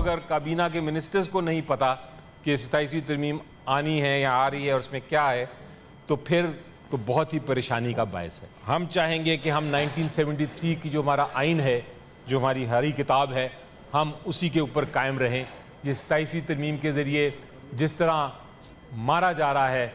اگر کابینہ کے منسٹرز کو نہیں پتا کہ 27ویں ترمیم آنی ہے یا آ رہی ہے اور اس میں کیا ہے تو پھر تو بہت ہی پریشانی کا باعث ہے. ہم چاہیں گے کہ ہم 1973 کی جو ہمارا آئین ہے, جو ہماری ہری کتاب ہے, ہم اسی کے اوپر قائم رہیں. جس 27ویں ترمیم کے ذریعے جس طرح مارا جا رہا ہے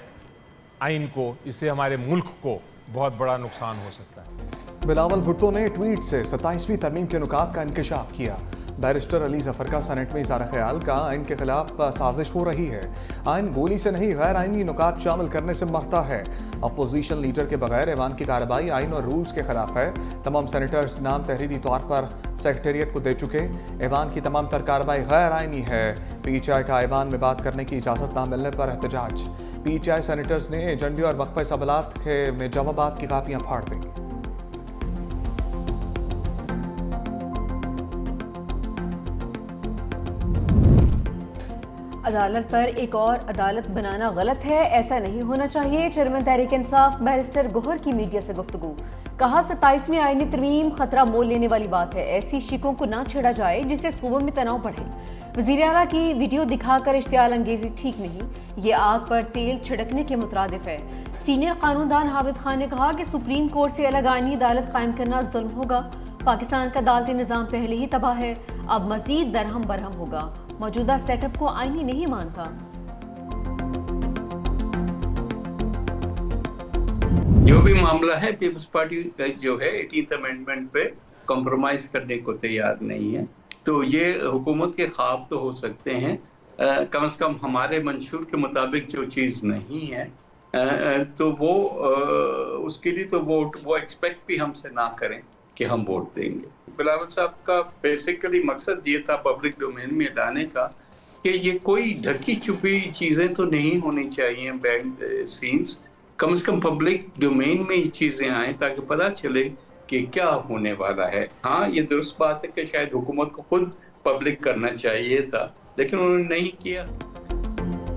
آئین کو, اس سے ہمارے ملک کو بہت بڑا نقصان ہو سکتا ہے. بلاول بھٹو نے ٹویٹ سے 27ویں ترمیم کے نکات کا انکشاف کیا. بیرسٹر علی ظفر کا سینٹ میں اظہار خیال کا آئین کے خلاف سازش ہو رہی ہے. آئین گولی سے نہیں غیر آئینی نکات شامل کرنے سے مرتا ہے. اپوزیشن لیڈر کے بغیر ایوان کی کارروائی آئین اور رولز کے خلاف ہے. تمام سینیٹرز نام تحریری طور پر سیکریٹریٹ کو دے چکے. ایوان کی تمام تر کارروائی غیر آئینی ہے. پی ایچ آئی کا ایوان میں بات کرنے کی اجازت نہ ملنے پر احتجاج. پی ایچ آئی سینیٹرز نے ایجنڈے اور وقفہ سوالات میں جوابات کی کاپیاں پھاڑ دیں. عدالت پر ایک اور عدالت بنانا غلط ہے, ایسا نہیں ہونا چاہیے. چیئرمین تحریک انصاف بیرسٹر گوہر کی میڈیا سے گفتگو. کہا 27ویں آئینی ترمیم خطرہ مول لینے والی بات ہے. ایسی شکوں کو نہ چھیڑا جائے جس سے صوبوں میں تناؤ بڑھے. وزیر اعلیٰ کی ویڈیو دکھا کر اشتعال انگیزی ٹھیک نہیں, یہ آگ پر تیل چھڑکنے کے مترادف ہے. سینئر قانون دان حامد خان نے کہا کہ سپریم کورٹ سے الگ آئینی عدالت قائم کرنا ظلم ہوگا. پاکستان کا عدالتی نظام پہلے ہی تباہ ہے, اب مزید درہم برہم ہوگا. موجودہ سیٹ اپ کو آئینی نہیں مانتا. جو بھی معاملہ ہے پیپلز پارٹی جو ہے 18th امینڈمنٹ پہ کمپرومائز کرنے کو تیار نہیں ہے. تو یہ حکومت کے خواب تو ہو سکتے ہیں, کم از کم ہمارے منشور کے مطابق جو چیز نہیں ہے تو وہ اس کے لیے تو وہ ایکسپیکٹ بھی ہم سے نہ کریں کہ ہم ووٹ دیں گے. بلاول صاحب کا بیسیکلی مقصد یہ تھا پبلک ڈومین میں لانے کا کہ یہ کوئی ڈھکی چھپی چیزیں تو نہیں ہونی چاہیے. بینک سینز کم از کم پبلک ڈومین میں یہ چیزیں آئیں تاکہ پتہ چلے کہ کیا ہونے والا ہے. ہاں یہ درست بات ہے کہ شاید حکومت کو خود پبلک کرنا چاہیے تھا, لیکن انہوں نے نہیں کیا.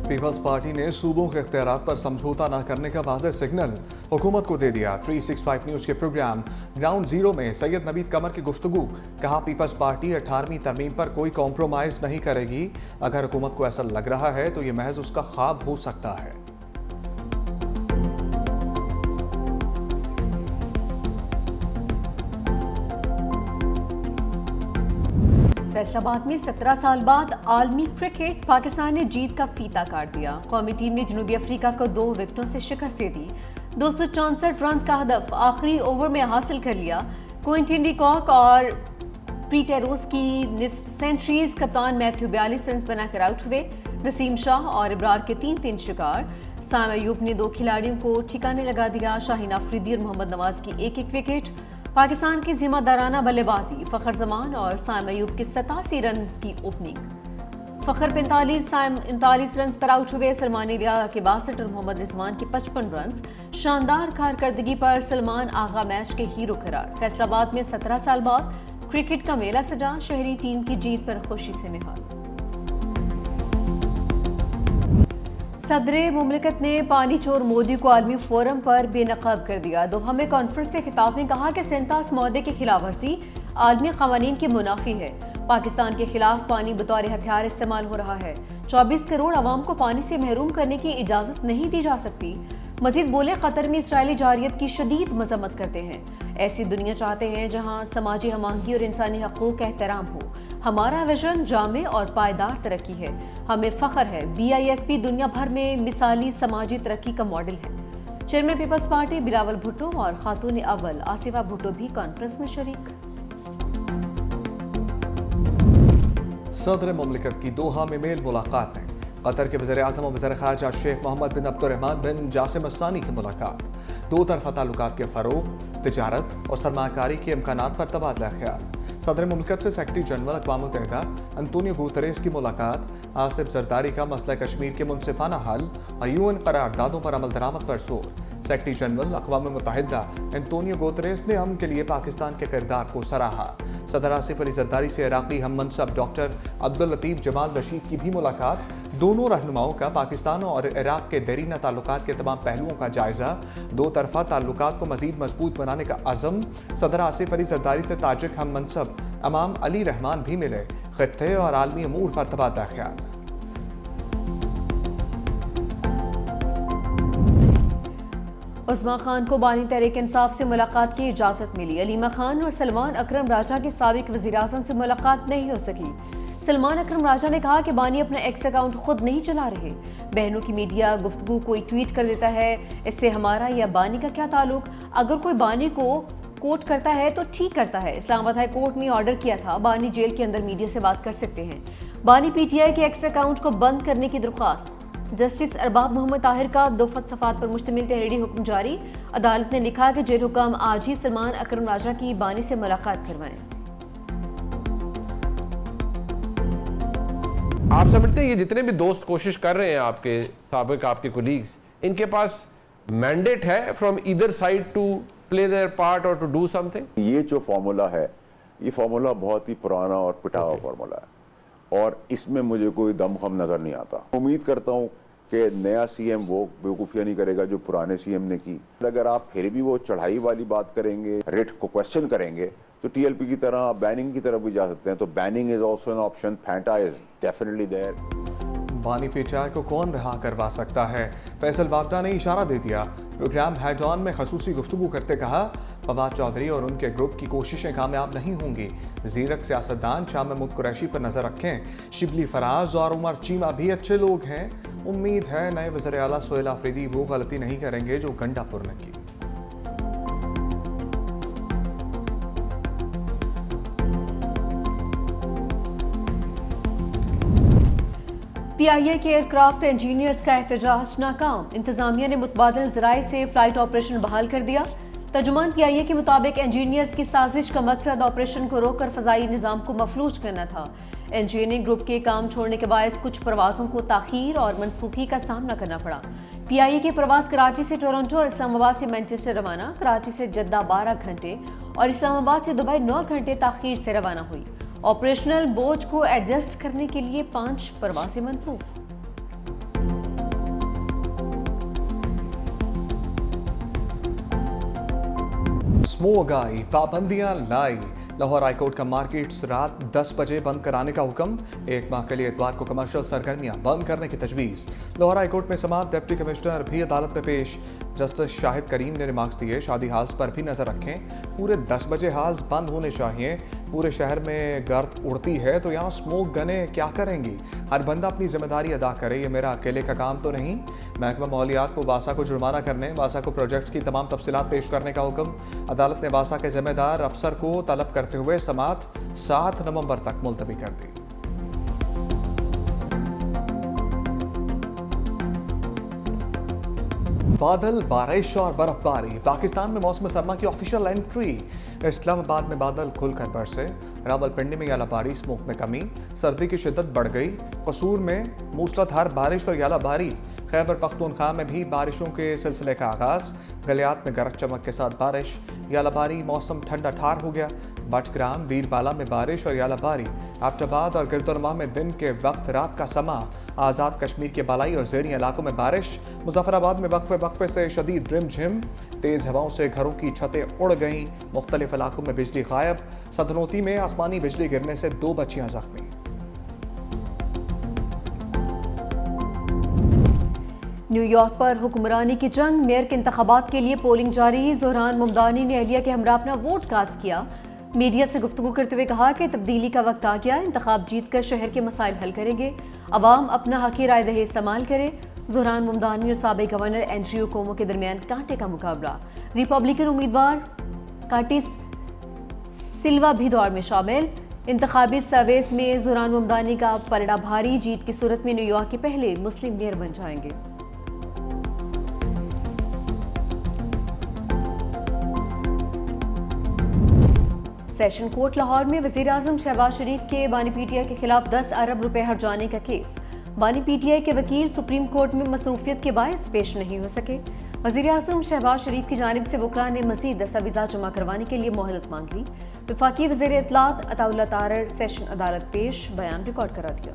پیپلز پارٹی نے صوبوں کے اختیارات پر سمجھوتا نہ کرنے کا واضح سگنل حکومت کو دے دیا. 365 نیوز کے پروگرام گراؤنڈ زیرو میں سید نوید قمر کی گفتگو. کہا پیپلز پارٹی 18ویں ترمیم پر کوئی کمپرومائز نہیں کرے گی. اگر حکومت کو ایسا لگ رہا ہے تو یہ محض اس کا خواب ہو سکتا ہے. فیصل آباد میں 17 سال بعد عالمی کرکٹ پاکستان نے جیت کا فیتا کاٹ دیا. قومی ٹیم نے جنوبی افریقہ کو 2 وکٹوں سے شکست دے دی. 264 رنز کا ہدف آخری اوور میں حاصل کر لیا. کوئنٹن ڈی کاک اور پریٹیروس کی نصف سینچریز. کپتان میتھیو 42 رنز بنا کر آؤٹ ہوئے. نسیم شاہ اور ابرار کے 3 شکار. سام ایوب نے 2 کھلاڑیوں کو ٹھکانے لگا دیا. شاہین آفریدی اور محمد نواز کی 1 وکٹ. پاکستان کی ذمہ دارانہ بلے بازی. فخر زمان اور سام ایوب کی 87 رن کی اوپننگ. فخر 45 سام 39 رنز پر آؤٹ ہوئے. سلمان الیا کے 62 اور محمد رضوان کی 55 رنز. شاندار کارکردگی پر سلمان آغا میچ کے ہیرو قرار. فیصل آباد میں 17 سال بعد کرکٹ کا میلہ سجا. شہری ٹیم کی جیت پر خوشی سے نہال. صدر مملکت نے پانی چور مودی کو عالمی فورم پر بے نقاب کر دیا. دوحہ میں کانفرنس سے خطاب میں کہا کہ سینتاس معاہدے کی خلاف ورزی عالمی قوانین کی منافی ہے. پاکستان کے خلاف پانی بطور ہتھیار استعمال ہو رہا ہے. 24 کروڑ عوام کو پانی سے محروم کرنے کی اجازت نہیں دی جا سکتی. مزید بولے قطر میں اسرائیلی جارحیت کی شدید مذمت کرتے ہیں. ایسی دنیا چاہتے ہیں جہاں سماجی ہم آہنگی اور انسانی حقوق کا احترام ہو. ہمارا ویژن جامع اور پائیدار ترقی ہے. ہمیں فخر ہے BISP دنیا بھر میں مثالی سماجی ترقی کا ماڈل ہے. چیئرمین پیپلز پارٹی بلاول بھٹو اور خاتون اول آصفہ بھٹو بھی کانفرنس میں شریک. صدر مملکت کی دوحہ میں میل ملاقاتیں. قطر کے وزیر اعظم اور وزیر خارجہ شیخ محمد بن عبد الرحمن بن جاسم الثانی کی ملاقات. 2 طرفہ تعلقات کے فروغ, تجارت اور سرمایہ کاری کے امکانات پر تبادلہ خیال. صدر مملکت سے سیکرٹری جنرل اقوام متحدہ انطونیو گوتریس کی ملاقات. آصف زرداری کا مسئلہ کشمیر کے منصفانہ حل اور UN قراردادوں پر عمل درآمد پر زور. سیکرٹری جنرل اقوام متحدہ انطونیو گوتریس نے امن کے لیے پاکستان کے کردار کو سراہا. صدر آصف علی زرداری سے عراقی ہم منصب ڈاکٹر عبداللطیف جمال رشید کی بھی ملاقات. دونوں رہنماؤں کا پاکستان اور عراق کے دیرینہ تعلقات کے تمام پہلوؤں کا جائزہ. 2 طرفہ تعلقات کو مزید مضبوط بنانے کا عزم. صدر آصف علی زرداری سے تاجک ہم منصب امام علی رحمان بھی ملے، خطے اور عالمی امور پر تبادلہ خیال۔ عثمان خان کو بانی تحریک انصاف سے ملاقات کی اجازت ملی۔ علیمہ خان اور سلمان اکرم راجہ کے سابق وزیر اعظم سے ملاقات نہیں ہو سکی۔ سلمان اکرم راجہ نے کہا کہ بانی اپنا ایکس اکاؤنٹ خود نہیں چلا رہے، بہنوں کی میڈیا گفتگو کوئی ٹویٹ کر دیتا ہے، اس سے ہمارا یا بانی کا کیا تعلق؟ اگر کوئی بانی کو کوٹ کرتا ہے تو ٹھیک کرتا ہے۔ اسلام آباد ہائی کورٹ نے آرڈر کیا تھا بانی جیل کے اندر میڈیا سے بات کر سکتے ہیں۔ بانی پی ٹی آئی کے ایکس اکاؤنٹ کو بند کرنے کی درخواست۔ جسٹس ارباب محمد طاہر کا 2 صفحات پر مشتمل تحریری حکم جاری۔ عدالت نے لکھا کہ جیل حکام آج ہی سلمان اکرم راجہ کی بانی سے ملاقات کروائیں۔ آپ سمجھتے ہیں یہ جتنے بھی دوست کوشش کر رہے ہیں آپ کے سابق آپ کے کولیگز، ان کے پاس مینڈیٹ ہے from either side to play their part اور to do some thing جو فارمولا ہے، یہ فارمولا بہت ہی پرانا اور پٹا ہوا فارمولا ہے، اور اس میں مجھے کوئی دم خم نظر نہیں آتا۔ امید کرتا ہوں کہ نیا سی ایم وہ بیوقوفیاں نہیں کرے گا جو پرانے سی ایم نے کی۔ اگر آپ پھر بھی وہ چڑھائی والی بات کریں گے، ریٹ کو کوشچن کریں گے، تو ٹی ایل پی کی طرح بیننگ کی طرف بھی جا سکتے ہیں۔ تو banning is also an option, پھینٹا از ڈیفینیٹلی دیئر۔ بانی پی ٹی آئی کو کون رہا کروا سکتا ہے؟ فیصل وابڈا نے اشارہ دے دیا۔ پروگرام ہیڈ آن میں خصوصی گفتگو کرتے کہا فواد چودھری اور ان کے گروپ کی کوششیں کامیاب نہیں ہوں گی۔ زیرک سیاستدان شاہ محمود قریشی پر نظر رکھیں۔ شبلی فراز اور عمر چیمہ بھی اچھے لوگ ہیں۔ امید ہے نئے وزیر اعلیٰ سہیل آفریدی وہ غلطی نہیں کریں گے جو گنڈا پور نے کی۔ پی آئی اے کے ایئر کرافٹ انجینئرز کا احتجاج ناکام۔ انتظامیہ نے متبادل ذرائع سے فلائٹ آپریشن بحال کر دیا۔ ترجمان پی آئی اے کے مطابق انجینئرز کی سازش کا مقصد آپریشن کو روک کر فضائی نظام کو مفلوج کرنا تھا۔ انجینئرنگ گروپ کے کام چھوڑنے کے باعث کچھ پروازوں کو تاخیر اور منسوخی کا سامنا کرنا پڑا۔ پی آئی اے کے پرواز کراچی سے ٹورنٹو اور اسلام آباد سے مینچسٹر روانہ، کراچی سے جدہ 12 گھنٹے اور اسلام آباد سے دبئی 9 گھنٹے تاخیر سے روانہ ہوئی۔ آپریشنل بوجھ کو ایڈجسٹ کرنے کے لیے 5 پروازیں منسوخ۔ سموگ آئی، پابندیاں لائی۔ لاہور ہائی کورٹ کا مارکیٹس رات 10 بجے بند کرانے کا حکم۔ 1 ماہ کے لیے اتوار کو کمرشل سرگرمیاں بند کرنے کی تجویز۔ لاہور ہائی کورٹ میں سماعت، ڈپٹی کمشنر بھی عدالت میں پیش۔ جسٹس شاہد کریم نے ریمارکس دیے شادی ہالز پر بھی نظر رکھیں، پورے 10 بجے ہالز بند ہونے چاہیے۔ پورے شہر میں گرد اڑتی ہے تو یہاں سموک گنیں کیا کریں گی؟ ہر بندہ اپنی ذمہ داری ادا کرے، یہ میرا اکیلے کا کام تو نہیں۔ محکمہ ماحولیات کو واسا کو جرمانہ کرنے، واسا کو پروجیکٹس کی تمام تفصیلات پیش کرنے کا حکم۔ عدالت نے واسا کے ذمہ دار افسر کو طلب کرتے ہوئے سماعت 7 نومبر تک ملتوی کر دی۔ بادل، بارش اور برف باری۔ پاکستان میں موسم سرما کی آفیشیل انٹری۔ اسلام آباد میں بادل کھل کر برسے، راولپنڈی میں یالہ باری، سموک میں کمی، سردی کی شدت بڑھ گئی۔ قصور میں موسلادھار بارش اور یالہ باری۔ خیبر پختونخوا میں بھی بارشوں کے سلسلے کا آغاز، گلیات میں گرج چمک کے ساتھ بارش، یالہ باری، موسم ٹھنڈا ٹھار ہو گیا۔ بٹگرام، ویر بالا میں بارش اور یالہ باری۔ ایبٹ آباد اور گردونما میں دن کے وقت رات کا سما، آزاد کشمیر کے بالائی اور زیریں علاقوں میں بارش۔ مظفر آباد میں وقفے سے شدید رم جھم، تیز ہواؤں سے گھروں کی چھتیں اڑ گئیں، مختلف علاقوں میں بجلی غائب۔ سدنوتی میں آسمانی بجلی گرنے سے 2 بچیاں زخمی۔ نیو یارک پر حکمرانی کی جنگ، میئر کے انتخابات کے لیے پولنگ جاری۔ زہران ممدانی نے اہلیہ کے ہمراہ اپنا ووٹ کاسٹ کیا۔ میڈیا سے گفتگو کرتے ہوئے کہا کہ تبدیلی کا وقت آ گیا، انتخاب جیت کر شہر کے مسائل حل کریں گے، عوام اپنا حقی رائے دہی استعمال کرے۔ زہران ممدانی اور سابق گورنر اینڈریو کومو کے درمیان کانٹے کا مقابلہ۔ ریپبلکن امیدوار کارٹیس سلوا بھی دوڑ میں شامل۔ انتخابی سرویس میں زہران ممدانی کا پلڑا بھاری، جیت کی صورت میں نیو یارک کے پہلے مسلم میئر بن جائیں گے۔ سیشن کورٹ لاہور میں وزیر اعظم شہباز شریف کے بانی پی ٹی آئی کے خلاف 10 ارب روپے ہرجانے کا کیس۔ بانی پی ٹی آئی کے وکیل سپریم کورٹ میں مصروفیت کے باعث پیش نہیں ہو سکے۔ وزیر اعظم شہباز شریف کی جانب سے وکلاء نے مزید دستاویزات جمع کروانے کے لیے مہلت مانگ لی۔ وفاقی وزیر اطلاعات عطا اللہ طارر سیشن عدالت پیش، بیان ریکارڈ کرا دیا۔